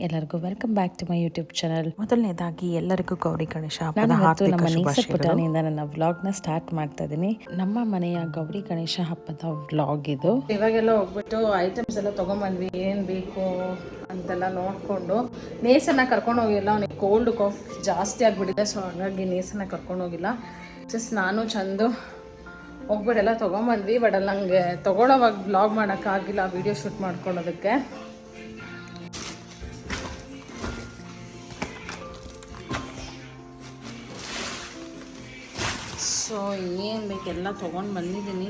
ಎಲ್ಲರಿಗೂ welcome back to my YouTube channel. ಮೊದಲನೇದಾಗಿ ಎಲ್ಲರಿಗೂ ಗೌರಿ ಗಣೇಶ ಹಬ್ಬದ ನಾನು ಹಾರ್ದಿಕ ನಮ್ಮ ನೀಸ ಶುಭಾಶಯಗಳು. ಪುಟಾಣಿಯಿಂದ ನನ್ನ ವ್ಲಾಗ್ನ ಸ್ಟಾರ್ಟ್ ಮಾಡ್ತಾ ಇದ್ದೀನಿ. ನಮ್ಮ ಮನೆಯ ಗೌರಿ ಗಣೇಶ ಹಬ್ಬದ ವ್ಲಾಗ್ ಇದು. ಇವಾಗೆಲ್ಲ ಹೋಗ್ಬಿಟ್ಟು ಐಟಮ್ಸ್ ಎಲ್ಲ ತೊಗೊಂಬಂದ್ವಿ, ಏನು ಬೇಕು ಅಂತೆಲ್ಲ ನೋಡಿಕೊಂಡು. ನೇಸನ್ನ ಕರ್ಕೊಂಡು ಹೋಗಿಲ್ಲ, ಅವನಿಗೆ ಕೋಲ್ಡ್ ಕಾಫ್ ಜಾಸ್ತಿ ಆಗಿಬಿಟ್ಟಿದೆ. ಸೊ ಹಾಗಾಗಿ ನೇಸನ್ನ ಕರ್ಕೊಂಡು ಹೋಗಿಲ್ಲ. ಜಸ್ಟ್ ನಾನು ಚಂದು ಹೋಗ್ಬಿಟ್ಟೆಲ್ಲ ತೊಗೊಂಬಂದ್ವಿ. ಬಟ್ ಅಲ್ಲಿ ನನಗೆ ತೊಗೊಳೋವಾಗ ವ್ಲಾಗ್ ಮಾಡೋಕ್ಕಾಗಿಲ್ಲ, ವೀಡಿಯೋ ಶೂಟ್ ಮಾಡ್ಕೊಳ್ಳೋದಕ್ಕೆ. ಸೊ ಏನು ಬೇಕೆಲ್ಲ ತೊಗೊಂಡು ಬಂದಿದ್ದೀನಿ.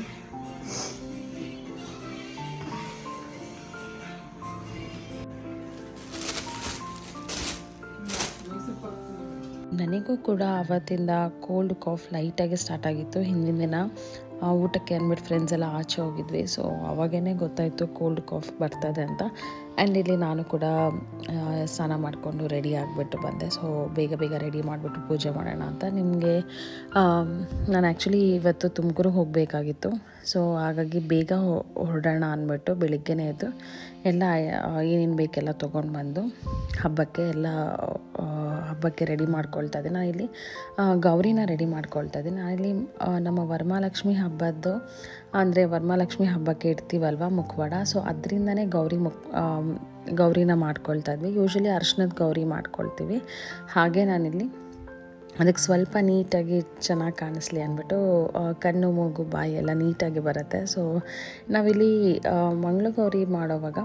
ನನಗೂ ಕೂಡ ಅವತ್ತಿಂದ ಕೋಲ್ಡ್ ಕಾಫ್ ಲೈಟಾಗಿ ಸ್ಟಾರ್ಟ್ ಆಗಿತ್ತು. ಹಿಂದಿನ ದಿನ ಊಟಕ್ಕೆ ಅಂದ್ಬಿಟ್ಟು ಫ್ರೆಂಡ್ಸ್ ಎಲ್ಲ ಆಚೆ ಹೋಗಿದ್ವಿ. ಸೊ ಅವಾಗೇ ಗೊತ್ತಾಯಿತು ಕೋಲ್ಡ್ ಕಾಫ್ ಬರ್ತದೆ ಅಂತ. ಆ್ಯಂಡ್ ಇಲ್ಲಿ ನಾನು ಕೂಡ ಸ್ನಾನ ಮಾಡಿಕೊಂಡು ರೆಡಿ ಆಗಿಬಿಟ್ಟು ಬಂದೆ. ಸೊ ಬೇಗ ಬೇಗ ರೆಡಿ ಮಾಡಿಬಿಟ್ಟು ಪೂಜೆ ಮಾಡೋಣ ಅಂತ. ನಿಮಗೆ ನಾನು ಆ್ಯಕ್ಚುಲಿ ಇವತ್ತು ತುಮಕೂರಿಗೆ ಹೋಗಬೇಕಾಗಿತ್ತು. ಸೊ ಹಾಗಾಗಿ ಬೇಗ ಹೊರಡೋಣ ಅಂದ್ಬಿಟ್ಟು ಬೆಳಿಗ್ಗೆನೇ ಎದ್ದು ಎಲ್ಲ ಏನೇನು ಬೇಕೆಲ್ಲ ತೊಗೊಂಡು ಬಂದು ಹಬ್ಬಕ್ಕೆ ರೆಡಿ ಮಾಡ್ಕೊಳ್ತಾ ಇದ್ದೀನಿ. ನಾನು ಇಲ್ಲಿ ಗೌರಿನ ರೆಡಿ ಮಾಡ್ಕೊಳ್ತಾ ಇದ್ದೀನಿ. ನಾನಿಲ್ಲಿ ನಮ್ಮ ವರಮಹಾಲಕ್ಷ್ಮಿ ಹಬ್ಬದ್ದು ಅಂದರೆ ವರಮಹಾಲಕ್ಷ್ಮಿ ಹಬ್ಬಕ್ಕೆ ಇಡ್ತೀವಲ್ವ ಮುಖವಾಡ. ಸೊ ಅದರಿಂದನೇ ಗೌರಿನ ಮಾಡ್ಕೊಳ್ತಾ ಇದ್ವಿ. ಯೂಶ್ವಲಿ ಅರ್ಶಿನದ ಗೌರಿ ಮಾಡ್ಕೊಳ್ತೀವಿ. ಹಾಗೆ ನಾನಿಲ್ಲಿ ಅದಕ್ಕೆ ಸ್ವಲ್ಪ ನೀಟಾಗಿ ಚೆನ್ನಾಗಿ ಕಾಣಿಸ್ಲಿ ಅಂದ್ಬಿಟ್ಟು ಕಣ್ಣು ಮೂಗು ಬಾಯಿ ಎಲ್ಲ ನೀಟಾಗಿ ಬರುತ್ತೆ. ಸೊ ನಾವಿಲ್ಲಿ ಮಂಗಳ ಗೌರಿ ಮಾಡೋವಾಗ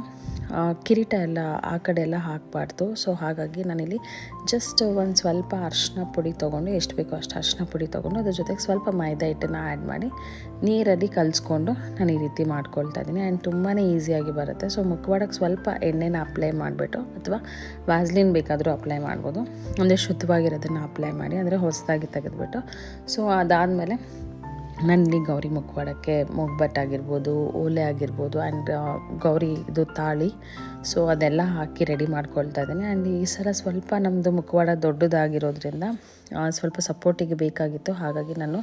ಕಿರೀಟ ಎಲ್ಲ ಆ ಕಡೆ ಎಲ್ಲ ಹಾಕಬಾರ್ದು. ಸೊ ಹಾಗಾಗಿ ನಾನಿಲ್ಲಿ ಜಸ್ಟ್ ಒಂದು ಸ್ವಲ್ಪ ಅರಿಶಿನ ಪುಡಿ ತೊಗೊಂಡು, ಎಷ್ಟು ಬೇಕೋ ಅಷ್ಟು ಅರಿಶಿನ ಪುಡಿ ತೊಗೊಂಡು ಅದ್ರ ಜೊತೆಗೆ ಸ್ವಲ್ಪ ಮೈದಾ ಹಿಟ್ಟನ್ನು ಆ್ಯಡ್ ಮಾಡಿ ನೀರಲ್ಲಿ ಕಲಿಸ್ಕೊಂಡು ನಾನು ಈ ರೀತಿ ಮಾಡ್ಕೊಳ್ತಾ ಇದ್ದೀನಿ. ಆ್ಯಂಡ್ ತುಂಬಾ ಈಸಿಯಾಗಿ ಬರುತ್ತೆ. ಸೊ ಮುಖವಾಡಕ್ಕೆ ಸ್ವಲ್ಪ ಎಣ್ಣೆನ ಅಪ್ಲೈ ಮಾಡಿಬಿಟ್ಟು ಅಥವಾ ವ್ಯಾಸ್ಲಿನ್ ಬೇಕಾದರೂ ಅಪ್ಲೈ ಮಾಡ್ಬೋದು. ಅಂದರೆ ಶುದ್ಧವಾಗಿರೋದನ್ನು ಅಪ್ಲೈ ಮಾಡಿ, ಅಂದರೆ ಹೊಸದಾಗಿ ತೆಗೆದುಬಿಟ್ಟು. ಸೊ ಅದಾದಮೇಲೆ ನನ್ನಲ್ಲಿ ಗೌರಿ ಮುಖವಾಡಕ್ಕೆ ಮೊಗ್ಬಟ್ಟಾಗಿರ್ಬೋದು, ಓಲೆ ಆಗಿರ್ಬೋದು, ಆ್ಯಂಡ್ ಗೌರಿ ಇದು ತಾಳಿ, ಸೊ ಅದೆಲ್ಲ ಹಾಕಿ ರೆಡಿ ಮಾಡ್ಕೊಳ್ತಾ ಇದ್ದೀನಿ. ಆ್ಯಂಡ್ ಈ ಸಲ ಸ್ವಲ್ಪ ನಮ್ಮದು ಮುಖವಾಡ ದೊಡ್ಡದಾಗಿರೋದ್ರಿಂದ ಸ್ವಲ್ಪ ಸಪೋರ್ಟಿಗೆ ಬೇಕಾಗಿತ್ತು. ಹಾಗಾಗಿ ನಾನು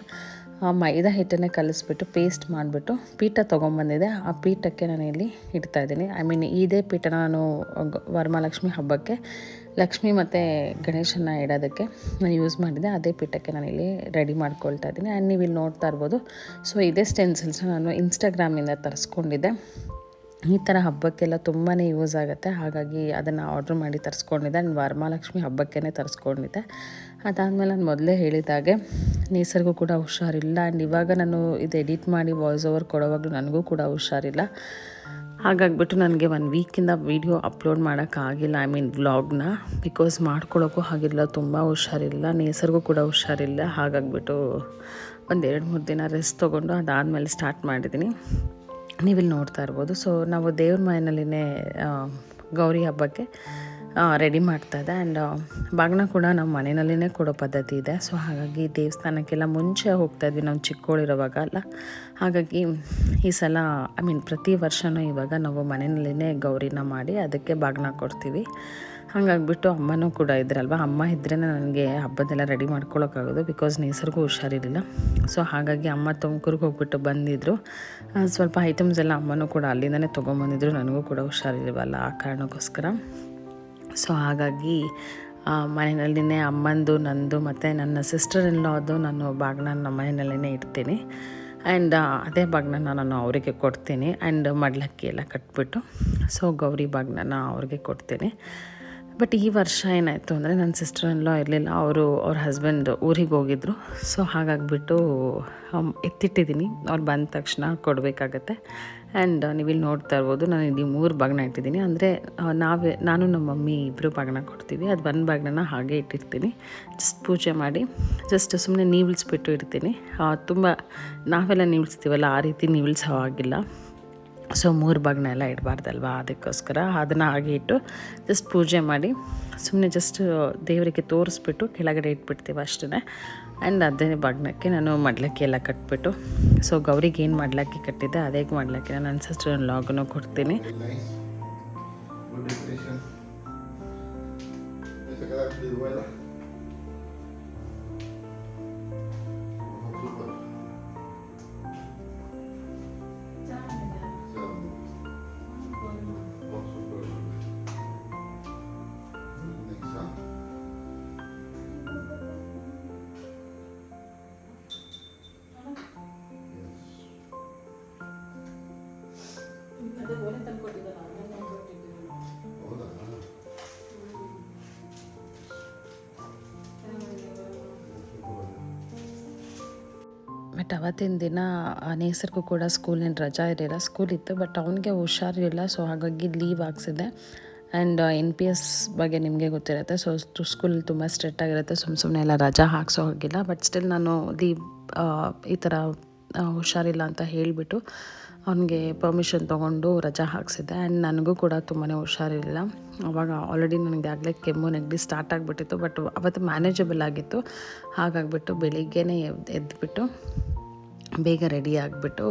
ಮೈದಾ ಹಿಟ್ಟನ್ನೇ ಕಲಿಸ್ಬಿಟ್ಟು ಪೇಸ್ಟ್ ಮಾಡಿಬಿಟ್ಟು ಪೀಠ ತೊಗೊಂಬಂದಿದ್ದೆ. ಆ ಪೀಠಕ್ಕೆ ನಾನು ಇಲ್ಲಿ ಇಡ್ತಾಯಿದ್ದೀನಿ. ಇದೇ ಪೀಠನ ನಾನು ವರಮಹಾಲಕ್ಷ್ಮಿ ಹಬ್ಬಕ್ಕೆ ಲಕ್ಷ್ಮಿ ಮತ್ತು ಗಣೇಶನ ಇಡೋದಕ್ಕೆ ನಾನು ಯೂಸ್ ಮಾಡಿದ್ದೆ. ಅದೇ ಪೀಠಕ್ಕೆ ನಾನಿಲ್ಲಿ ರೆಡಿ ಮಾಡ್ಕೊಳ್ತಾ ಇದ್ದೀನಿ. ಆ್ಯಂಡ್ ನೀವು ಇಲ್ಲಿ ನೋಡ್ತಾ ಇರ್ಬೋದು. ಸೊ ಇದೇ ಸ್ಟೆನ್ಸಿಲ್ಸ್ನ ನಾನು ಇನ್ಸ್ಟಾಗ್ರಾಮಿಂದ ತರಿಸ್ಕೊಂಡಿದ್ದೆ. ಈ ಥರ ಹಬ್ಬಕ್ಕೆಲ್ಲ ತುಂಬಾ ಯೂಸ್ ಆಗುತ್ತೆ. ಹಾಗಾಗಿ ಅದನ್ನು ಆರ್ಡ್ರ್ ಮಾಡಿ ತರಿಸ್ಕೊಂಡಿದ್ದೆ. ನಾನು ವರಮಹಾಲಕ್ಷ್ಮಿ ಹಬ್ಬಕ್ಕೇ ತರಿಸ್ಕೊಂಡಿದ್ದೆ. ಅದಾದಮೇಲೆ ನಾನು ಮೊದಲೇ ಹೇಳಿದಾಗೆ ನೇಸರ್ಗೂ ಕೂಡ ಹುಷಾರಿಲ್ಲ. ಆ್ಯಂಡ್ ಇವಾಗ ನಾನು ಇದು ಎಡಿಟ್ ಮಾಡಿ ವಾಯ್ಸ್ ಓವರ್ ಕೊಡೋವಾಗಲೂ ನನಗೂ ಕೂಡ ಹುಷಾರಿಲ್ಲ. ಹಾಗಾಗಿಬಿಟ್ಟು ನನಗೆ 1 ವೀಕಿಂದ ವೀಡಿಯೋ ಅಪ್ಲೋಡ್ ಮಾಡೋಕ್ಕಾಗಿಲ್ಲ. ವ್ಲಾಗ್ನ ಬಿಕಾಸ್ ಮಾಡ್ಕೊಳ್ಳೋಕ್ಕೂ ಆಗಿಲ್ಲ, ತುಂಬ ಹುಷಾರಿಲ್ಲ. ನೇಸರ್ಗೂ ಕೂಡ ಹುಷಾರಿಲ್ಲ. ಹಾಗಾಗಿಬಿಟ್ಟು ಒಂದು 2-3 ದಿನ ರೆಸ್ಟ್ ತೊಗೊಂಡು ಅದಾದಮೇಲೆ ಸ್ಟಾರ್ಟ್ ಮಾಡಿದ್ದೀನಿ. ನೀವಿಲ್ಲಿ ನೋಡ್ತಾ ಇರ್ಬೋದು. ಸೊ ನಾವು ದೇವ್ರ ಮನೆಯಲ್ಲಿನೇ ಗೌರಿ ಹಬ್ಬಕ್ಕೆ ರೆಡಿ ಮಾಡ್ತಾಯಿದ್ದೆ. ಆ್ಯಂಡ್ ಬಾಗಿನ ಕೂಡ ನಮ್ಮ ಮನೆಯಲ್ಲಿನೇ ಕೊಡೋ ಪದ್ಧತಿ ಇದೆ. ಸೊ ಹಾಗಾಗಿ ದೇವಸ್ಥಾನಕ್ಕೆಲ್ಲ ಮುಂಚೆ ಹೋಗ್ತಾಯಿದ್ವಿ ನಾವು ಚಿಕ್ಕವಳಿರೋವಾಗ ಅಲ್ಲ. ಹಾಗಾಗಿ ಈ ಸಲ ಪ್ರತಿ ವರ್ಷವೂ ಇವಾಗ ನಾವು ಮನೆಯಲ್ಲಿನೇ ಗೌರಿನ ಮಾಡಿ ಅದಕ್ಕೆ ಬಾಗಿನ ಕೊಡ್ತೀವಿ. ಹಾಗಾಗಿಬಿಟ್ಟು ಅಮ್ಮನೂ ಕೂಡ ಇದ್ರಲ್ವ, ಅಮ್ಮ ಇದ್ರೇ ನನಗೆ ಹಬ್ಬದೆಲ್ಲ ರೆಡಿ ಮಾಡ್ಕೊಳ್ಳೋಕ್ಕಾಗೋದು. ಬಿಕಾಸ್ ನೇಸರ್ಗೂ ಹುಷಾರಿರಲಿಲ್ಲ. ಸೊ ಹಾಗಾಗಿ ಅಮ್ಮ ತುಮಕೂರಿಗೆ ಹೋಗ್ಬಿಟ್ಟು ಬಂದಿದ್ದರು. ಸ್ವಲ್ಪ ಐಟಮ್ಸ್ ಎಲ್ಲ ಅಮ್ಮನೂ ಕೂಡ ಅಲ್ಲಿಂದನೇ ತೊಗೊಂಬಂದಿದ್ರು. ನನಗೂ ಕೂಡ ಹುಷಾರಿಲ್ವಲ್ಲ, ಆ ಕಾರಣಕ್ಕೋಸ್ಕರ. ಸೊ ಹಾಗಾಗಿ ಮನೆಯಲ್ಲಿನೇ ಅಮ್ಮಂದು, ನಂದು ಮತ್ತು ನನ್ನ ಸಿಸ್ಟರ್ ಇನ್ ಲಾದು ನಾನು ಬಾಗಿನ ನಮ್ಮ ಮನೆಯಲ್ಲೇ ಇಡ್ತೀನಿ. ಆ್ಯಂಡ್ ಅದೇ ಬಾಗಿನ ನಾನು ಅವರಿಗೆ ಕೊಡ್ತೀನಿ. ಆ್ಯಂಡ್ ಮಡ್ಲಕ್ಕಿ ಎಲ್ಲ ಕಟ್ಬಿಟ್ಟು ಸೊ ಗೌರಿ ಬಾಗಿನ ಅವ್ರಿಗೆ ಕೊಡ್ತೀನಿ. ಬಟ್ ಈ ವರ್ಷ ಏನಾಯಿತು ಅಂದರೆ ನನ್ನ ಸಿಸ್ಟರ್ ಇನ್ ಲಾ ಇರಲಿಲ್ಲ. ಅವ್ರ ಹಸ್ಬೆಂಡ್ ಊರಿಗೆ ಹೋಗಿದ್ರು. ಸೊ ಹಾಗಾಗಿಬಿಟ್ಟು ಎತ್ತಿಟ್ಟಿದ್ದೀನಿ. ಅವ್ರು ಬಂದ ತಕ್ಷಣ ಕೊಡಬೇಕಾಗತ್ತೆ. ಆ್ಯಂಡ್ ನೀವಿಲ್ಲಿ ನೋಡ್ತಾ ಇರ್ಬೋದು, ನಾನು ಇಲ್ಲಿ 3 ಬಾಗಿನ ಇಟ್ಟಿದ್ದೀನಿ. ಅಂದರೆ ನಾನು ನಮ್ಮ ಮಮ್ಮಿ ಇಬ್ಬರು ಬಾಗಿನ ಕೊಡ್ತೀವಿ. ಅದು 1 ಬಾಗಿನ ಹಾಗೆ ಇಟ್ಟಿರ್ತೀನಿ. ಜಸ್ಟ್ ಪೂಜೆ ಮಾಡಿ ಜಸ್ಟ್ ಸುಮ್ಮನೆ ನೀವಿಳಿಸ್ಬಿಟ್ಟು ಇಡ್ತೀನಿ. ತುಂಬ ನಾವೆಲ್ಲ ನೀವಿಳಿಸ್ತೀವಲ್ಲ, ಆ ರೀತಿ ನೀವಿಳಿಸೋ ಆಗಿಲ್ಲ. ಸೊ 3 ಬಾಗಿನ ಎಲ್ಲ ಇಡಬಾರ್ದಲ್ವ, ಅದಕ್ಕೋಸ್ಕರ ಅದನ್ನು ಹಾಗೆ ಇಟ್ಟು ಜಸ್ಟ್ ಪೂಜೆ ಮಾಡಿ ಸುಮ್ಮನೆ ಜಸ್ಟ್ ದೇವರಿಗೆ ತೋರಿಸ್ಬಿಟ್ಟು ಕೆಳಗಡೆ ಇಟ್ಬಿಡ್ತೀವಿ ಅಷ್ಟೇ. ಆ್ಯಂಡ್ ಅದೇ ಬಾಗಿನಕ್ಕೆ ನಾನು ಮಡ್ಲಕ್ಕಿ ಎಲ್ಲ ಕಟ್ಬಿಟ್ಟು, ಸೊ ಗೌರಿಗೆ ಏನು ಮಡ್ಲಕ್ಕಿ ಕಟ್ಟಿದ್ದೆ ಅದೇ ಮಡ್ಲಕ್ಕಿನ ನನ್ನ ಸಿಸ್ಟರ್ ಇನ್ ಲಾಗೂ ಕೊಡ್ತೀನಿ. ಬಟ್ ಅವತ್ತಿನ ದಿನ ನೇಸರ್ಗೂ ಕೂಡ ಸ್ಕೂಲಿನ ರಜಾ ಇರಲಿಲ್ಲ, ಸ್ಕೂಲ್ ಇತ್ತು ಬಟ್ ಅವನಿಗೆ ಹುಷಾರಿಲ್ಲ. ಸೊ ಹಾಗಾಗಿ ಲೀವ್ ಹಾಕ್ಸಿದೆ. ಆ್ಯಂಡ್ NPS ಬಗ್ಗೆ ನಿಮಗೆ ಗೊತ್ತಿರುತ್ತೆ. ಸೊ ಸ್ಕೂಲ್ ತುಂಬ ಸ್ಟ್ರಿಕ್ಟ್ ಆಗಿರುತ್ತೆ, ಸುಮ್ಮನೆ ಎಲ್ಲ ರಜಾ ಹಾಕ್ಸೋ ಹೋಗಿಲ್ಲ. ಬಟ್ ಸ್ಟಿಲ್ ನಾನು ಲೀವ್ ಈ ಥರ ಹುಷಾರಿಲ್ಲ ಅಂತ ಹೇಳಿಬಿಟ್ಟು ಅವನಿಗೆ ಪರ್ಮಿಷನ್ ತೊಗೊಂಡು ರಜಾ ಹಾಕ್ಸಿದ್ದೆ. ಆ್ಯಂಡ್ ನನಗೂ ಕೂಡ ತುಂಬಾ ಹುಷಾರಿರಲಿಲ್ಲ. ಅವಾಗ ಆಲ್ರೆಡಿ ನನಗೆ ಆಗಲೇ ಕೆಮ್ಮು ನೆಗಡಿ ಸ್ಟಾರ್ಟ್ ಆಗಿಬಿಟ್ಟಿತ್ತು. ಬಟ್ ಅವತ್ತು ಮ್ಯಾನೇಜಬಲ್ ಆಗಿತ್ತು. ಹಾಗಾಗಿಬಿಟ್ಟು ಬೆಳಿಗ್ಗೆನೇ ಎದ್ದುಬಿಟ್ಟು ಬೇಗ ರೆಡಿ ಆಗಿಬಿಟ್ಟು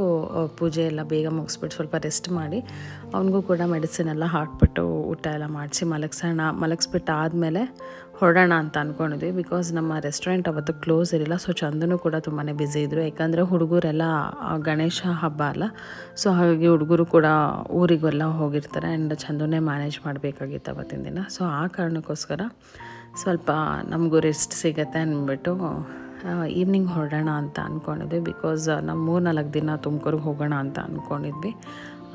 ಪೂಜೆ ಎಲ್ಲ ಬೇಗ ಮುಗಿಸ್ಬಿಟ್ಟು ಸ್ವಲ್ಪ ರೆಸ್ಟ್ ಮಾಡಿ ಅವನಿಗೂ ಕೂಡ ಮೆಡಿಸಿನ್ ಎಲ್ಲ ಹಾಕ್ಬಿಟ್ಟು ಊಟ ಎಲ್ಲ ಮಾಡಿಸಿ ಮಲಗಿಸ್ಬಿಟ್ಟು ಆದಮೇಲೆ ಹೊರಡೋಣ ಅಂತ ಅಂದ್ಕೊಂಡಿದ್ವಿ. ಬಿಕಾಸ್ ನಮ್ಮ ರೆಸ್ಟೋರೆಂಟ್ ಅವತ್ತು ಕ್ಲೋಸ್ ಇರಲಿಲ್ಲ. ಸೊ ಚಂದನು ಕೂಡ ತುಂಬಾ ಬ್ಯುಸಿ ಇದ್ದರು, ಯಾಕಂದರೆ ಹುಡುಗರೆಲ್ಲ ಗಣೇಶ ಹಬ್ಬ ಅಲ್ಲ. ಸೊ ಹಾಗಾಗಿ ಹುಡುಗರು ಕೂಡ ಊರಿಗೆಲ್ಲ ಹೋಗಿರ್ತಾರೆ. ಆ್ಯಂಡ್ ಚಂದನೇ ಮ್ಯಾನೇಜ್ ಮಾಡಬೇಕಾಗಿತ್ತು ಅವತ್ತಿನ ದಿನ. ಸೊ ಆ ಕಾರಣಕ್ಕೋಸ್ಕರ ಸ್ವಲ್ಪ ನಮಗೂ ರೆಸ್ಟ್ ಸಿಗತ್ತೆ ಅಂದ್ಬಿಟ್ಟು ಈವ್ನಿಂಗ್ ಹೊರಡೋಣ ಅಂತ ಅಂದ್ಕೊಂಡಿದ್ವಿ. ಬಿಕಾಸ್ ನಾವು 3-4 ದಿನ ತುಮಕೂರಿಗೆ ಹೋಗೋಣ ಅಂತ ಅಂದ್ಕೊಂಡಿದ್ವಿ.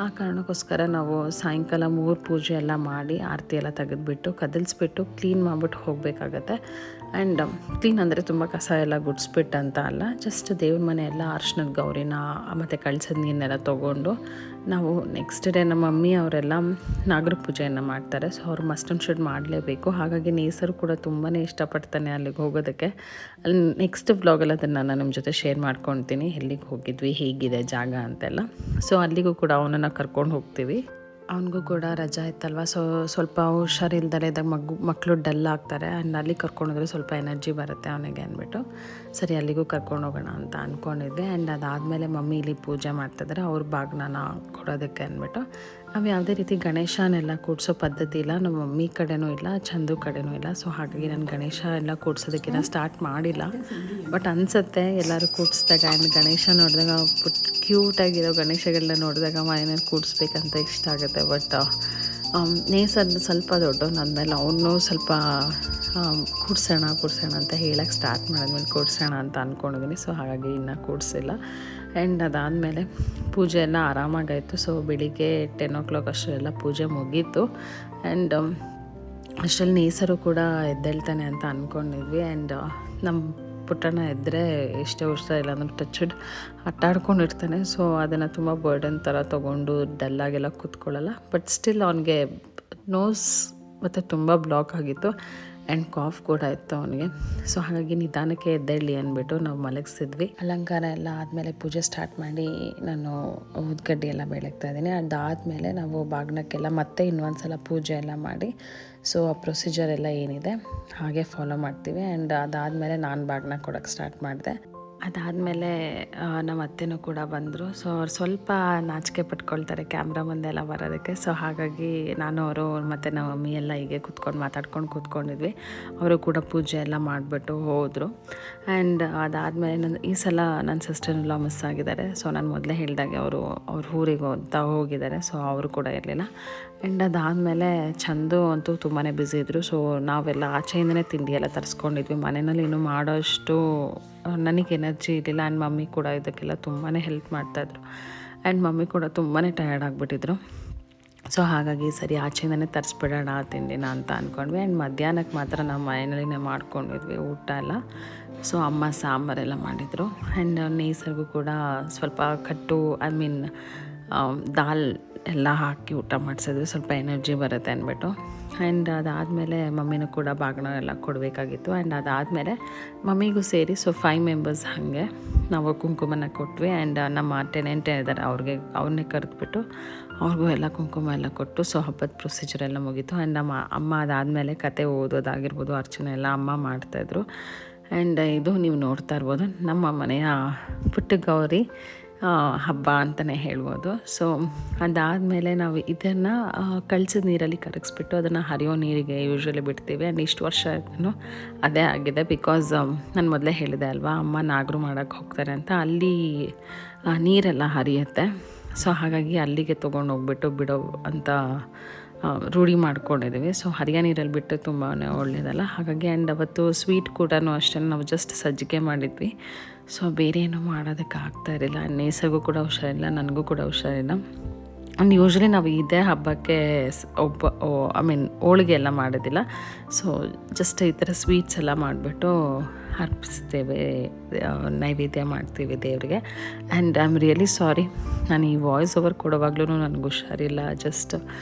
ಆ ಕಾರಣಕ್ಕೋಸ್ಕರ ನಾವು ಸಾಯಂಕಾಲ 3 ಪೂಜೆ ಎಲ್ಲ ಮಾಡಿ ಆರತಿ ಎಲ್ಲ ತೆಗೆದುಬಿಟ್ಟು ಕದಲಿಸ್ಬಿಟ್ಟು ಕ್ಲೀನ್ ಮಾಡಿಬಿಟ್ಟು ಹೋಗಬೇಕಾಗತ್ತೆ. ಆ್ಯಂಡ್ ಕ್ಲೀನ್ ಅಂದರೆ ತುಂಬ ಕಸ ಎಲ್ಲ ಗುಡಿಸ್ಬಿಟ್ಟು ಅಂತ ಅಲ್ಲ, ಜಸ್ಟ್ ದೇವ್ರ ಮನೆ ಎಲ್ಲ ಅರ್ಶಿನದ ಗೌರಿನ ಮತ್ತು ಕಳ್ಸದ ನೀರನ್ನೆಲ್ಲ ತೊಗೊಂಡು ನಾವು ನೆಕ್ಸ್ಟ್ ಡೇ ನಮ್ಮ ಮಮ್ಮಿ ಅವರೆಲ್ಲ ನಾಗರ ಪೂಜೆಯನ್ನು ಮಾಡ್ತಾರೆ. ಸೊ ಅವ್ರು ಮಸ್ಟ್ ಆ್ಯಂಡ್ ಶುಡ್ ಮಾಡಲೇಬೇಕು. ಹಾಗಾಗಿ ನೇಸರು ಕೂಡ ತುಂಬಾ ಇಷ್ಟಪಡ್ತಾನೆ ಅಲ್ಲಿಗೆ ಹೋಗೋದಕ್ಕೆ. ಅಲ್ಲಿ ನೆಕ್ಸ್ಟ್ ವ್ಲಾಗಲ್ಲಿ ಅದನ್ನು ನಾನು ನಿಮ್ಮ ಜೊತೆ ಶೇರ್ ಮಾಡ್ಕೊಳ್ತೀನಿ, ಎಲ್ಲಿಗೆ ಹೋಗಿದ್ವಿ, ಹೇಗಿದೆ ಜಾಗ ಅಂತೆಲ್ಲ. ಸೊ ಅಲ್ಲಿಗೂ ಕೂಡ ಅವನನ್ನು ಕರ್ಕೊಂಡು ಹೋಗ್ತೀವಿ. ಅವನಿಗೂ ಕೂಡ ರಜಾ ಇತ್ತಲ್ವ. ಸೊ ಸ್ವಲ್ಪ ಹುಷಾರಿಲ್ದಲೇ ಇದ್ದಾಗ ಮಕ್ಕಳು ಡಲ್ ಆಗ್ತಾರೆ. ಆ್ಯಂಡ್ ಅಲ್ಲಿ ಕರ್ಕೊಂಡೋದ್ರೆ ಸ್ವಲ್ಪ ಎನರ್ಜಿ ಬರುತ್ತೆ ಅವನಿಗೆ ಅಂದ್ಬಿಟ್ಟು ಸರಿ ಅಲ್ಲಿಗೂ ಕರ್ಕೊಂಡು ಹೋಗೋಣ ಅಂತ ಅಂದ್ಕೊಂಡಿದ್ದೆ. ಆ್ಯಂಡ್ ಅದಾದಮೇಲೆ ಮಮ್ಮಿ ಇಲ್ಲಿ ಪೂಜೆ ಮಾಡ್ತಿದ್ದಾರೆ, ಅವ್ರ ಬಾಗ್ನ ಕೊಡೋದಕ್ಕೆ ಅಂದ್ಬಿಟ್ಟು. ನಾವು ಯಾವುದೇ ರೀತಿ ಗಣೇಶನೆಲ್ಲ ಕೂಡಿಸೋ ಪದ್ಧತಿ ಇಲ್ಲ, ನಮ್ಮ ಮಮ್ಮಿ ಕಡೆನೂ ಇಲ್ಲ, ಚಂದು ಕಡೆನೂ ಇಲ್ಲ. ಸೊ ಹಾಗಾಗಿ ನಾನು ಗಣೇಶ ಎಲ್ಲ ಕೂಡ್ಸೋದಕ್ಕಿಂತ ಸ್ಟಾರ್ಟ್ ಮಾಡಿಲ್ಲ. ಬಟ್ ಅನಿಸುತ್ತೆ ಎಲ್ಲರೂ ಕೂಡಿಸ್ದಾಗ ಆ್ಯಂಡ್ ಗಣೇಶ ನೋಡಿದಾಗ ಕ್ಯೂಟಾಗಿರೋ ಗಣೇಶಗಳನ್ನ ನೋಡಿದಾಗ ಮನೆಯಲ್ಲಿ ಕೂಡಿಸ್ಬೇಕಂತ ಇಷ್ಟ ಆಗುತ್ತೆ. ಬಟ್ ನೇಸರ್ ಸ್ವಲ್ಪ ದೊಡ್ಡವನು ಅಂದಮೇಲೆ ಅವನು ಸ್ವಲ್ಪ ಕೂಡ್ಸೋಣ ಅಂತ ಹೇಳಕ್ಕೆ ಸ್ಟಾರ್ಟ್ ಮಾಡಿದ್ಮೇಲೆ ಕೂಡ್ಸೋಣ ಅಂತ ಅಂದ್ಕೊಂಡಿದ್ದೀನಿ. ಸೊ ಹಾಗಾಗಿ ಇನ್ನೂ ಕೂಡಿಸಿಲ್ಲ. ಆ್ಯಂಡ್ ಅದಾದಮೇಲೆ ಪೂಜೆ ಎಲ್ಲ ಆರಾಮಾಗಾಯಿತು. ಸೊ ಬೆಳಿಗ್ಗೆ 10 o'clock ಅಷ್ಟೆಲ್ಲ ಪೂಜೆ ಮುಗೀತು. ಆ್ಯಂಡ್ ಅಷ್ಟರಲ್ಲಿ ನೇಸರು ಕೂಡ ಎದ್ದೇಳ್ತಾನೆ ಅಂತ ಅಂದ್ಕೊಂಡಿದ್ವಿ. ಆ್ಯಂಡ್ ನಮ್ಮ ಪುಟ್ಟಣ್ಣ ಎದ್ದರೆ ಎಷ್ಟೇ ಹುಷಾರಿಲ್ಲ ಅಂದ್ರೆ ಟಚ್ಡ್ ಆಟಾಡ್ಕೊಂಡಿರ್ತಾನೆ. ಸೊ ಅದನ್ನು ತುಂಬ ಬರ್ಡನ್ ಥರ ತೊಗೊಂಡು ಡಲ್ಲಾಗೆಲ್ಲ ಕೂತ್ಕೊಳ್ಳಲ್ಲ. ಬಟ್ ಸ್ಟಿಲ್ ಅವನಿಗೆ ನೋಸ್ ಮತ್ತು ತುಂಬ ಬ್ಲಾಕ್ ಆಗಿತ್ತು ಆ್ಯಂಡ್ ಕಾಫ್ ಕೂಡ ಇತ್ತು ಅವನಿಗೆ. ಸೊ ಹಾಗಾಗಿ ನಿಧಾನಕ್ಕೆ ಎದ್ದೇಳಿ ಅಂದ್ಬಿಟ್ಟು ನಾವು ಮಲಗಿಸಿದ್ವಿ. ಅಲಂಕಾರ ಎಲ್ಲ ಆದಮೇಲೆ ಪೂಜೆ ಸ್ಟಾರ್ಟ್ ಮಾಡಿ ನಾನು ಉದ್ಗಡ್ಡಿ ಎಲ್ಲ ಬೆಳಗ್ತಾ ಇದ್ದೀನಿ. ಅದಾದಮೇಲೆ ನಾವು ಬಾಗ್ನಕ್ಕೆಲ್ಲ ಮತ್ತೆ ಇನ್ನೊಂದು ಸಲ ಪೂಜೆ ಎಲ್ಲ ಮಾಡಿ ಸೊ ಆ ಪ್ರೊಸೀಜರ್ ಎಲ್ಲ ಏನಿದೆ ಹಾಗೆ ಫಾಲೋ ಮಾಡ್ತೀವಿ. ಆ್ಯಂಡ್ ಅದಾದಮೇಲೆ ನಾನು ಬಾಗ್ನ ಕೊಡೋಕ್ಕೆ ಸ್ಟಾರ್ಟ್ ಮಾಡಿದೆ. ಅದಾದಮೇಲೆ ನಮ್ಮ ಅತ್ತೆನೂ ಕೂಡ ಬಂದರು. ಸೊ ಅವ್ರು ಸ್ವಲ್ಪ ನಾಚಿಕೆ ಪಟ್ಕೊಳ್ತಾರೆ ಕ್ಯಾಮ್ರಾ ಮುಂದೆಲ್ಲ ಬರೋದಕ್ಕೆ. ಸೊ ಹಾಗಾಗಿ ನಾನು ಅವರು ಮತ್ತು ನಮ್ಮ ಮಮ್ಮಿ ಎಲ್ಲ ಹೀಗೆ ಮಾತಾಡ್ಕೊಂಡು ಕೂತ್ಕೊಂಡಿದ್ವಿ. ಅವರು ಕೂಡ ಪೂಜೆ ಎಲ್ಲ ಮಾಡಿಬಿಟ್ಟು ಹೋದರು. ಆ್ಯಂಡ್ ಅದಾದಮೇಲೆ ಈ ಸಲ ನನ್ನ ಸಿಸ್ಟರ್ನೆಲ್ಲ ಮಿಸ್ ಆಗಿದ್ದಾರೆ. ಸೊ ನಾನು ಮೊದಲೇ ಹೇಳಿದಾಗೆ ಅವ್ರ ಊರಿಗೆ ಅಂತ ಹೋಗಿದ್ದಾರೆ. ಸೊ ಅವರು ಕೂಡ ಇರಲಿಲ್ಲ. ಆ್ಯಂಡ್ ಅದಾದಮೇಲೆ ಚಂದು ಅಂತೂ ತುಂಬಾ ಬ್ಯುಸಿ ಇದ್ದರು. ಸೊ ನಾವೆಲ್ಲ ಆಚೆಯಿಂದನೇ ತಿಂಡಿ ಎಲ್ಲ ತರಿಸ್ಕೊಂಡಿದ್ವಿ. ಮನೆಯಲ್ಲಿ ಇನ್ನೂ ಮಾಡೋಷ್ಟು ನನಗೆ ಎನರ್ಜಿ ಇರಲಿಲ್ಲ. ಆ್ಯಂಡ್ ಮಮ್ಮಿ ಕೂಡ ಇದಕ್ಕೆಲ್ಲ ತುಂಬಾ ಹೆಲ್ಪ್ ಮಾಡ್ತಾಯಿದ್ರು. ಆ್ಯಂಡ್ ಮಮ್ಮಿ ಕೂಡ ತುಂಬಾ ಟಯರ್ಡ್ ಆಗಿಬಿಟ್ಟಿದ್ರು. ಸೊ ಹಾಗಾಗಿ ಸರಿ ಆಚೆಯಿಂದನೇ ತರಿಸ್ಬಿಡೋಣ ತಿಂಡಿನ ಅಂತ ಅಂದ್ಕೊಂಡ್ವಿ. ಆ್ಯಂಡ್ ಮಧ್ಯಾಹ್ನಕ್ಕೆ ಮಾತ್ರ ನಾವು ಮನೆಯಲ್ಲೇ ಮಾಡ್ಕೊಂಡಿದ್ವಿ ಊಟ ಎಲ್ಲ. ಸೊ ಅಮ್ಮ ಸಾಂಬಾರೆಲ್ಲ ಮಾಡಿದರು. ಆ್ಯಂಡ್ ನೇಸರ್ಗೂ ಕೂಡ ಸ್ವಲ್ಪ ದಾಲ್ ಎಲ್ಲ ಹಾಕಿ ಊಟ ಮಾಡಿಸಿದ್ವಿ, ಸ್ವಲ್ಪ ಎನರ್ಜಿ ಬರುತ್ತೆ ಅಂದ್ಬಿಟ್ಟು. ಆ್ಯಂಡ್ ಅದಾದಮೇಲೆ ಮಮ್ಮಿನೂ ಕೂಡ ಬಾಗಿನ ಎಲ್ಲ ಕೊಡಬೇಕಾಗಿತ್ತು. ಆ್ಯಂಡ್ ಅದಾದಮೇಲೆ ಮಮ್ಮಿಗೂ ಸೇರಿ 5 ಮೆಂಬರ್ಸ್ ಹಾಗೆ ನಾವು ಕುಂಕುಮನ ಕೊಟ್ವಿ. ಆ್ಯಂಡ್ ನಮ್ಮ ಟೆನೆಂಟ್ ಇದ್ದಾರೆ ಅವ್ರನ್ನೇ ಕರೆದ್ಬಿಟ್ಟು ಅವ್ರಿಗೂ ಎಲ್ಲ ಕುಂಕುಮ ಎಲ್ಲ ಕೊಟ್ಟು ಸೊ ಹಬ್ಬದ ಪ್ರೊಸೀಜರ್ ಎಲ್ಲ ಮುಗೀತು. ಆ್ಯಂಡ್ ನಮ್ಮ ಅಮ್ಮ ಅದಾದಮೇಲೆ ಕತೆ ಓದೋದಾಗಿರ್ಬೋದು ಅರ್ಚನೆ ಎಲ್ಲ ಅಮ್ಮ ಮಾಡ್ತಾಯಿದ್ರು. ಆ್ಯಂಡ್ ಇದು ನೀವು ನೋಡ್ತಾ ಇರ್ಬೋದು ನಮ್ಮ ಮನೆಯ ಪುಟ್ಟ ಗೌರಿ ಹಬ್ಬ ಅಂತಲೇ ಹೇಳ್ಬೋದು. ಸೊ ಅದಾದಮೇಲೆ ನಾವು ಇದನ್ನು ಕಳ್ಸಿದ ನೀರಲ್ಲಿ ಕರಗಿಸ್ಬಿಟ್ಟು ಅದನ್ನು ಹರಿಯೋ ನೀರಿಗೆ ಯೂಶ್ವಲಿ ಬಿಡ್ತೀವಿ. ಆ್ಯಂಡ್ ಇಷ್ಟು ವರ್ಷ ಅದೇ ಆಗಿದೆ. ಬಿಕಾಸ್ ನಾನು ಮೊದಲೇ ಹೇಳಿದೆ ಅಲ್ವಾ, ಅಮ್ಮ ನಾಗರು ಮಾಡೋಕ್ಕೆ ಹೋಗ್ತಾರೆ ಅಂತ, ಅಲ್ಲಿ ನೀರೆಲ್ಲ ಹರಿಯುತ್ತೆ. ಸೊ ಹಾಗಾಗಿ ಅಲ್ಲಿಗೆ ತೊಗೊಂಡೋಗ್ಬಿಟ್ಟು ಬಿಡೋ ಅಂತ ರೂಢಿ ಮಾಡ್ಕೊಂಡಿದ್ದೀವಿ. ಸೊ ಹರಿಯ ನೀರಲ್ಲಿ ಬಿಟ್ಟು ತುಂಬಾ ಒಳ್ಳೆಯದಲ್ಲ ಹಾಗಾಗಿ. ಆ್ಯಂಡ್ ಅವತ್ತು ಸ್ವೀಟ್ ಕೂಡ ಅಷ್ಟೇ ನಾವು ಜಸ್ಟ್ ಸಜ್ಜಿಗೆ ಮಾಡಿದ್ವಿ. ಸೊ ಬೇರೆ ಏನೂ ಮಾಡೋದಕ್ಕೆ ಆಗ್ತಾಯಿರಲಿಲ್ಲ. ನೇಸರ್ಗೂ ಕೂಡ ಹುಷಾರಿಲ್ಲ, ನನಗೂ ಕೂಡ ಹುಷಾರಿಲ್ಲ. ಆ್ಯಂಡ್ ಯೂಶ್ವಲಿ ನಾವು ಇದೇ ಹಬ್ಬಕ್ಕೆ ಹೋಳಿಗೆ ಎಲ್ಲ ಮಾಡೋದಿಲ್ಲ. ಸೊ ಜಸ್ಟ್ ಈ ಥರ ಸ್ವೀಟ್ಸ್ ಎಲ್ಲ ಮಾಡಿಬಿಟ್ಟು ಅರ್ಪಿಸ್ತೇವೆ, ನೈವೇದ್ಯ ಮಾಡ್ತೀವಿ ದೇವರಿಗೆ. And I am really sorry, ನಾನು ಈ ವಾಯ್ಸ್ ಓವರ್ ಕೊಡುವಾಗ್ಲೂ ನನಗೆ ಹುಷಾರಿಲ್ಲ. ಜಸ್ಟ್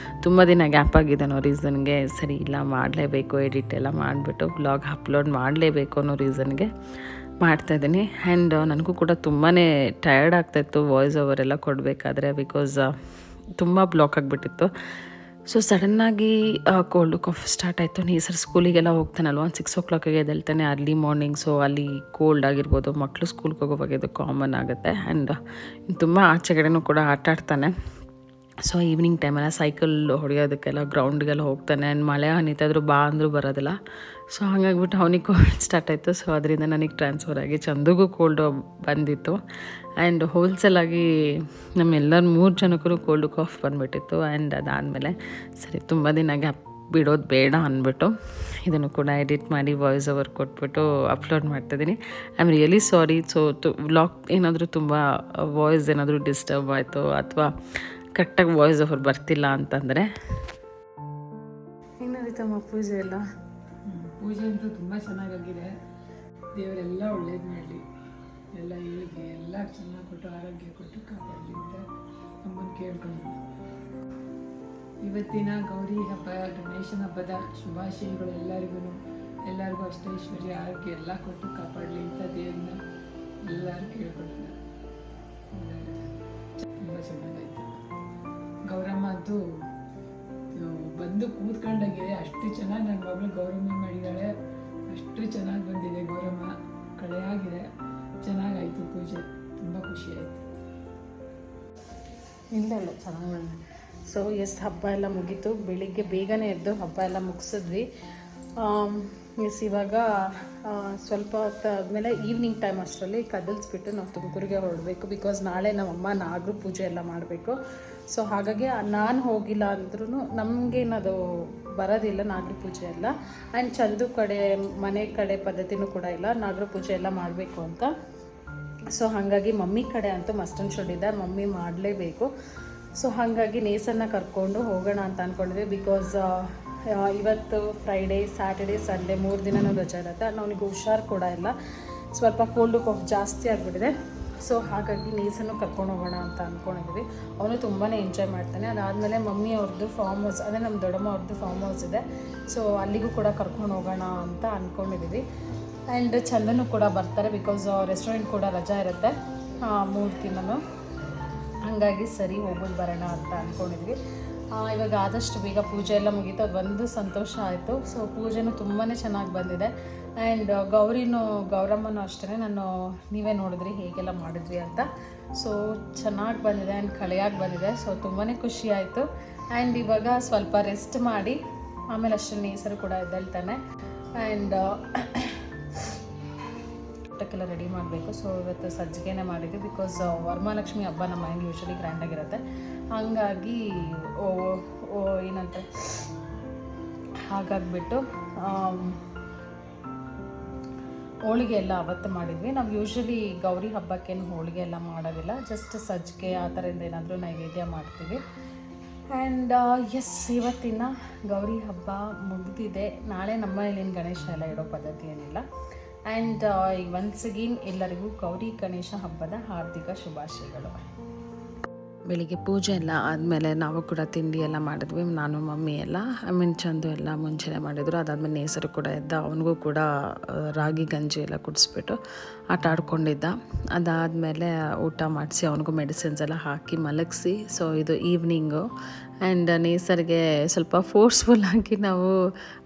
ತುಂಬ ದಿನ ಗ್ಯಾಪ್ ಆಗಿದೆ ಅನ್ನೋ ರೀಸನ್ಗೆ ಸರಿ ಇಲ್ಲ ಮಾಡಲೇಬೇಕು, ಎಡಿಟ್ ಎಲ್ಲ ಮಾಡಿಬಿಟ್ಟು ಬ್ಲಾಗ್ ಅಪ್ಲೋಡ್ ಮಾಡಲೇಬೇಕು ಅನ್ನೋ ರೀಸನ್ಗೆ ಮಾಡ್ತಾಯಿದ್ದೀನಿ. ಆ್ಯಂಡ್ ನನಗೂ ಕೂಡ ತುಂಬಾ ಟಯರ್ಡ್ ಆಗ್ತಾಯಿತ್ತು ವಾಯ್ಸ್ ಓವರ್ ಎಲ್ಲ ಕೊಡಬೇಕಾದ್ರೆ, ಬಿಕಾಸ್ ತುಂಬ ಬ್ಲಾಕ್ ಆಗಿಬಿಟ್ಟಿತ್ತು. ಸೊ ಸಡನ್ನಾಗಿ ಕೋಲ್ಡು ಕಾಫ್ ಸ್ಟಾರ್ಟ್ ಆಯಿತು. ನೇಸರ್ ಸ್ಕೂಲಿಗೆಲ್ಲ ಹೋಗ್ತಾನಲ್ವ, 6 o'clock ಎದ್ದೇಳ್ತಾನೆ ಅರ್ಲಿ ಮಾರ್ನಿಂಗ್. ಸೊ ಅಲ್ಲಿ ಕೋಲ್ಡ್ ಆಗಿರ್ಬೋದು, ಮಕ್ಕಳು ಸ್ಕೂಲ್ಗೆ ಹೋಗೋವಾಗ ಇದು ಕಾಮನ್ ಆಗುತ್ತೆ. ಆ್ಯಂಡ್ ತುಂಬ ಆಚೆಗಡೆನೂ ಕೂಡ ಆಟ ಆಡ್ತಾನೆ. ಸೊ ಈವ್ನಿಂಗ್ ಟೈಮೆಲ್ಲ ಸೈಕಲ್ ಹೊಡೆಯೋದಕ್ಕೆಲ್ಲ ಗ್ರೌಂಡ್ಗೆಲ್ಲ ಹೋಗ್ತಾನೆ. ಆ್ಯಂಡ್ ಮಳೆ ಹನಿತಾದರೂ ಬಾ ಅಂದರೂ ಬರೋದಿಲ್ಲ. ಸೊ ಹಾಗಾಗ್ಬಿಟ್ಟು ಅವನಿಗೆ ಕೋಲ್ಡ್ ಸ್ಟಾರ್ಟ್ ಆಯಿತು. ಸೊ ಅದರಿಂದ ನನಗೆ ಟ್ರಾನ್ಸ್ಫರ್ ಆಗಿ ಚಂದಗೂ ಕೋಲ್ಡು ಬಂದಿತ್ತು. ಆ್ಯಂಡ್ ಹೋಲ್ಸೇಲಾಗಿ ನಮ್ಮೆಲ್ಲರ 3 ಜನಕ್ಕೂ ಕೋಲ್ಡು ಕಾಫ್ ಬಂದುಬಿಟ್ಟಿತ್ತು. ಆ್ಯಂಡ್ ಅದಾದಮೇಲೆ ಸರಿ ತುಂಬ ದಿನ ಗ್ಯಾಪ್ ಬಿಡೋದು ಬೇಡ ಅಂದ್ಬಿಟ್ಟು ಇದನ್ನು ಕೂಡ ಎಡಿಟ್ ಮಾಡಿ ವಾಯ್ಸ್ ಓವರ್ ಕೊಟ್ಬಿಟ್ಟು ಅಪ್ಲೋಡ್ ಮಾಡ್ತಾಯಿದ್ದೀನಿ. I am really sorry. So vlog ಏನಾದರೂ ತುಂಬ ವಾಯ್ಸ್ ಏನಾದರೂ ಡಿಸ್ಟರ್ಬ್ ಆಯಿತು ಅಥವಾ ಕರೆಕ್ಟಾಗಿ ವಾಯ್ಸ್ ಓವರ್ ಬರ್ತಿಲ್ಲ ಅಂತಂದರೆ. ಏನಾಯ್ತಮ್ಮ ಪೂಜೆ ಎಲ್ಲ? ಪೂಜೆ ಅಂತೂ ತುಂಬ ಚೆನ್ನಾಗಾಗಿದೆ. ದೇವರೆಲ್ಲ ಒಳ್ಳೇದು ಮಾಡಲಿ, ಎಲ್ಲ ಇವರಿಗೆ ಎಲ್ಲ ಚೆನ್ನಾಗಿ ಕೊಟ್ಟು ಆರೋಗ್ಯ ಕೊಟ್ಟು ಕಾಪಾಡಲಿ ಅಂತ ನಮ್ಮನ್ನು ಕೇಳ್ಕೊಂಡು, ಇವತ್ತಿನ ಗೌರಿ ಹಬ್ಬ, ಗಣೇಶನ ಹಬ್ಬದ ಶುಭಾಶಯಗಳು ಎಲ್ಲರಿಗೂ ಅಷ್ಟೈಶ್ವರ್ಯ ಆರೋಗ್ಯ ಎಲ್ಲ ಕೊಟ್ಟು ಕಾಪಾಡಲಿ ಅಂತ ದೇವ್ರನ್ನ ಎಲ್ಲರೂ ಕೇಳ್ಕೊಂಡು ತುಂಬ ಚೆನ್ನಾಗಾಯ್ತು. ಗೌರಮ್ಮ ಅಂತೂ ಬಂದು ಕೂತ್ಕೊಂಡಾಗಿದೆ. ಅಷ್ಟು ಚೆನ್ನಾಗಿ ನನ್ನ ಮಗಳು ಗೌರಮ್ಮ ಮಾಡಿದ್ದಾಳೆ. ಅಷ್ಟು ಚೆನ್ನಾಗಿ ಬಂದಿದೆ ಗೌರಮ್ಮ, ಕಳೆಯಾಗಿದೆ. ಚೆನ್ನಾಗಾಯಿತು ಪೂಜೆ, ತುಂಬ ಖುಷಿ ಆಯಿತು. ಇಲ್ಲ ಚೆನ್ನಾಗಿ. ಸೊ ಹಬ್ಬ ಎಲ್ಲ ಮುಗೀತು. ಬೆಳಿಗ್ಗೆ ಬೇಗನೆ ಎದ್ದು ಹಬ್ಬ ಎಲ್ಲ ಮುಗಿಸಿದ್ವಿ. ಇವಾಗ ಸ್ವಲ್ಪ ಹೊತ್ತಾದಮೇಲೆ ಈವ್ನಿಂಗ್ ಟೈಮ್ ಅಷ್ಟರಲ್ಲಿ ಕದಲ್ಸ್ಬಿಟ್ಟು ನಾವು ತುಮಕೂರಿಗೆ ಹೊರಡಬೇಕು. ಬಿಕಾಸ್ ನಾಳೆ ನಮ್ಮಮ್ಮ ನಾಗರ ಪೂಜೆ ಎಲ್ಲ ಮಾಡಬೇಕು. ಸೊ ಹಾಗಾಗಿ ನಾನು ಹೋಗಿಲ್ಲ ಅಂದ್ರೂ ನಮಗೇನದು ಬರೋದಿಲ್ಲ ನಾಗರ ಪೂಜೆ ಎಲ್ಲ. ಆ್ಯಂಡ್ ಚಂದು ಕಡೆ ಮನೆ ಕಡೆ ಪದ್ಧತಿನೂ ಕೂಡ ಇಲ್ಲ ನಾಗರ ಪೂಜೆ ಎಲ್ಲ ಮಾಡಬೇಕು ಅಂತ. ಸೊ ಹಾಗಾಗಿ ಮಮ್ಮಿ ಕಡೆ ಅಂತೂ ಮಸ್ಟ್ ಆ್ಯಂಡ್ ಶುಡ್ ಇದೆ, ಮಮ್ಮಿ ಮಾಡಲೇಬೇಕು. ಸೊ ಹಾಗಾಗಿ ನೇಸನ್ನು ಕರ್ಕೊಂಡು ಹೋಗೋಣ ಅಂತ ಅಂದ್ಕೊಂಡಿದ್ವಿ. ಬಿಕಾಸ್ ಇವತ್ತು ಫ್ರೈಡೇ, ಸ್ಯಾಟರ್ಡೇ, ಸಂಡೇ 3 ದಿನನೂ ರಜೆ ಇರುತ್ತೆ. ಅವನಿಗೆ ಹುಷಾರು ಕೂಡ ಇಲ್ಲ, ಸ್ವಲ್ಪ ಕೋಲ್ಡು ಕಾಫ್ ಜಾಸ್ತಿ ಆಗಿಬಿಟ್ಟಿದೆ. ಸೊ ಹಾಗಾಗಿ ನೇಸನ್ನು ಕರ್ಕೊಂಡು ಹೋಗೋಣ ಅಂತ ಅಂದ್ಕೊಂಡಿದ್ವಿ. ಅವನು ತುಂಬಾ ಎಂಜಾಯ್ ಮಾಡ್ತಾನೆ. ಅದಾದಮೇಲೆ ಮಮ್ಮಿ ಅವ್ರದ್ದು ಫಾರ್ಮ್ ಹೌಸ್, ಅದೇ ನಮ್ಮ ದೊಡ್ಡಮ್ಮ ಅವ್ರದ್ದು ಫಾರ್ಮ್ ಹೌಸ್ ಇದೆ. ಸೊ ಅಲ್ಲಿಗೂ ಕೂಡ ಕರ್ಕೊಂಡು ಹೋಗೋಣ ಅಂತ ಅಂದ್ಕೊಂಡಿದ್ದೀವಿ. ಆ್ಯಂಡ್ ಚಂದನೂ ಕೂಡ ಬರ್ತಾರೆ, ಬಿಕಾಸ್ ರೆಸ್ಟೋರೆಂಟ್ ಕೂಡ ರಜಾ ಇರುತ್ತೆ 3 ದಿನನೂ. ಹಾಗಾಗಿ ಸರಿ ಹೋಗ್ಬಿಟ್ಟು ಬರೋಣ ಅಂತ ಅಂದ್ಕೊಂಡಿದ್ವಿ. ಇವಾಗ ಆದಷ್ಟು ಬೇಗ ಪೂಜೆ ಎಲ್ಲ ಮುಗೀತು, ಅದು ಒಂದು ಸಂತೋಷ ಆಯಿತು. ಸೊ ಪೂಜೆನೂ ತುಂಬಾ ಚೆನ್ನಾಗಿ ಬಂದಿದೆ. ಆ್ಯಂಡ್ ಗೌರಮ್ಮನೂ ಅಷ್ಟೇ, ನೀವೇ ನೋಡಿದ್ರಿ ಹೇಗೆಲ್ಲ ಮಾಡಿದ್ವಿ ಅಂತ. ಸೊ ಚೆನ್ನಾಗಿ ಬಂದಿದೆ ಆ್ಯಂಡ್ ಕಳೆಯಾಗಿ ಬಂದಿದೆ. ಸೊ ತುಂಬಾ ಖುಷಿ ಆಯಿತು. ಆ್ಯಂಡ್ ಇವಾಗ ಸ್ವಲ್ಪ ರೆಸ್ಟ್ ಮಾಡಿ ಆಮೇಲೆ ಅಷ್ಟೇ ನೇಸರು ಕೂಡ ಎದ್ದೇಳ್ತಾನೆ. ಆ್ಯಂಡ್ ಊಟಕ್ಕೆಲ್ಲ ರೆಡಿ ಮಾಡಬೇಕು. ಸೊ ಇವತ್ತು ಸಜ್ಜಿಗೆನೇ ಮಾಡಿದ್ವಿ. ಬಿಕಾಸ್ ವರಮಹಾಲಕ್ಷ್ಮಿ ಹಬ್ಬ ನಮ್ಮ ಮನೇಲಿ ಯೂಶ್ವಲಿ ಗ್ರ್ಯಾಂಡಾಗಿರುತ್ತೆ. ಹಾಗಾಗಿ ಏನಂತ ಹಾಗಾಗಿಬಿಟ್ಟು ಹೋಳಿಗೆ ಎಲ್ಲ ಅವತ್ತು ಮಾಡಿದ್ವಿ. ನಾವು ಯೂಶ್ವಲಿ ಗೌರಿ ಹಬ್ಬಕ್ಕೇನು ಹೋಳಿಗೆ ಎಲ್ಲ ಮಾಡೋದಿಲ್ಲ, ಜಸ್ಟ್ ಸಜ್ಜಿಗೆ ಆ ಥರದಿಂದ ಏನಾದರೂ ನೈವೇದ್ಯ ಮಾಡ್ತೀವಿ. ಆ್ಯಂಡ್ ಇವತ್ತಿನ ಗೌರಿ ಹಬ್ಬ ಮುಗಿದಿದೆ. ನಾಳೆ ನಮ್ಮ ಮನೇಲಿ ಗಣೇಶ ಎಲ್ಲ ಇಡೋ ಪದ್ಧತಿ ಏನಿಲ್ಲ. ಆ್ಯಂಡ್ ಒನ್ಸ್ ಅಗೇನ್ ಎಲ್ಲರಿಗೂ ಗೌರಿ ಗಣೇಶ ಹಬ್ಬದ ಹಾರ್ದಿಕ ಶುಭಾಶಯಗಳು. ಬೆಳಿಗ್ಗೆ ಪೂಜೆ ಎಲ್ಲ ಆದಮೇಲೆ ನಾವು ಕೂಡ ತಿಂಡಿ ಎಲ್ಲ ಮಾಡಿದ್ವಿ, ನಾನು ಮಮ್ಮಿ ಎಲ್ಲ. ಚಂದು ಎಲ್ಲ ಮುಂಚೆನೇ ಮಾಡಿದರು. ಅದಾದಮೇಲೆ ನೇಸರು ಕೂಡ ಎದ್ದ, ಅವನಿಗೂ ಕೂಡ ರಾಗಿ ಗಂಜಿ ಎಲ್ಲ ಕುಡಿಸ್ಬಿಟ್ಟು ಆಟ ಆಡ್ಕೊಂಡಿದ್ದ. ಅದಾದಮೇಲೆ ಊಟ ಮಾಡಿಸಿ ಅವನಿಗೂ ಮೆಡಿಸಿನ್ಸ್ ಎಲ್ಲ ಹಾಕಿ ಮಲಗಿಸಿ. ಸೊ ಇದು ಈವ್ನಿಂಗು. ಆ್ಯಂಡ್ ನೇಸರ್ಗೆ ಸ್ವಲ್ಪ ಫೋರ್ಸ್ಫುಲ್ ಆಗಿ ನಾವು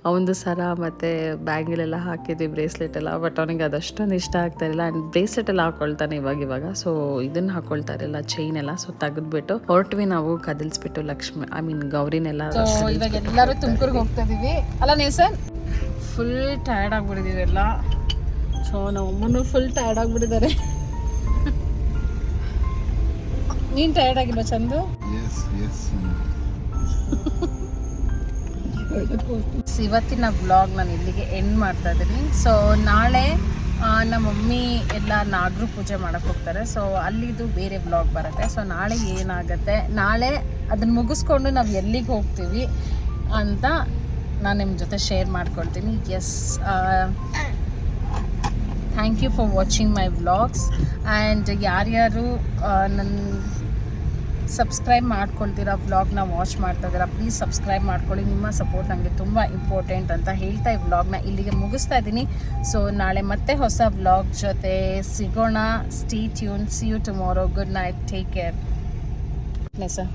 ಅವನದು ಸರ ಮತ್ತು ಬ್ಯಾಂಗಿಲೆಲ್ಲ ಹಾಕಿದ್ವಿ, ಬ್ರೇಸ್ಲೆಟ್ ಎಲ್ಲ. ಬಟ್ ಅವನಿಗೆ ಅದಷ್ಟೊಂದು ಇಷ್ಟ ಆಗ್ತಾಯಿಲ್ಲ. ಆ್ಯಂಡ್ ಬ್ರೇಸ್ಲೆಟ್ ಎಲ್ಲ ಹಾಕ್ಕೊಳ್ತಾನೆ ಇವಾಗ. ಸೊ ಇದನ್ನು ಹಾಕ್ಕೊಳ್ತಾ ಇರಲಿಲ್ಲ, ಚೈನ್ ಎಲ್ಲ. ಸೊ ತೆಗೆದ್ಬಿಟ್ಟು ಹೊರಟ್ವಿ ನಾವು, ಕದಲ್ಸ್ಬಿಟ್ಟು ಗೌರಿನೆಲ್ಲ. ಇವಾಗ ಎಲ್ಲರೂ ತುಮಕೂರಿಗೆ ಹೋಗ್ತಾ ಇದೀವಿ ಅಲ್ಲ ನೇಸರ್? ಫುಲ್ ಟಯರ್ಡ್ ಆಗಿಬಿಟ್ಟಿದ್ದೀವಿ ಎಲ್ಲ. ಸೊ ನಮ್ಮ ಅಮ್ಮನೂ ಫುಲ್ ಟಯರ್ಡ್ ಆಗಿಬಿಟ್ಟಿದ್ದಾರೆ. ನೀನು ಟಯರ್ಡ್ ಆಗಿಲ್ಲ ಚಂದು? ಇವತ್ತಿನ ವ್ಲಾಗ್ ನಾನು ಇಲ್ಲಿಗೆ ಎಂಡ್ ಮಾಡ್ತಾ ಇದ್ದೀನಿ. ಸೊ ನಾಳೆ ನಮ್ಮ ಮಮ್ಮಿ ಎಲ್ಲ ನಾಗರು ಪೂಜೆ ಮಾಡೋಕ್ಕೆ ಹೋಗ್ತಾರೆ. ಸೊ ಅಲ್ಲಿದು ಬೇರೆ ವ್ಲಾಗ್ ಬರುತ್ತೆ. ಸೊ ನಾಳೆ ಏನಾಗುತ್ತೆ, ನಾಳೆ ಅದನ್ನು ಮುಗಿಸ್ಕೊಂಡು ನಾವು ಎಲ್ಲಿಗೆ ಹೋಗ್ತೀವಿ ಅಂತ ನಾನು ನಿಮ್ಮ ಜೊತೆ ಶೇರ್ ಮಾಡ್ಕೊಳ್ತೀನಿ. Yes, thank you for watching my vlogs. And ಯಾರ್ಯಾರು ನನ್ನ ಸಬ್ಸ್ಕ್ರೈಬ್ ಮಾಡ್ಕೊಳ್ತೀರಾ, ವ್ಲಾಗ್ನ ವಾಚ್ ಮಾಡ್ತಾ ಇದ್ದೀರಾ, ಪ್ಲೀಸ್ ಸಬ್ಸ್ಕ್ರೈಬ್ ಮಾಡ್ಕೊಳ್ಳಿ. ನಿಮ್ಮ ಸಪೋರ್ಟ್ ನನಗೆ ತುಂಬ ಇಂಪಾರ್ಟೆಂಟ್ ಅಂತ ಹೇಳ್ತಾ ಈ ವ್ಲಾಗ್ನ ಇಲ್ಲಿಗೆ ಮುಗಿಸ್ತಾ ಇದ್ದೀನಿ. ಸೊ ನಾಳೆ ಮತ್ತೆ ಹೊಸ ವ್ಲಾಗ್ ಜೊತೆ ಸಿಗೋಣ. Stay tune, see you tomorrow. Good night, take care. Sir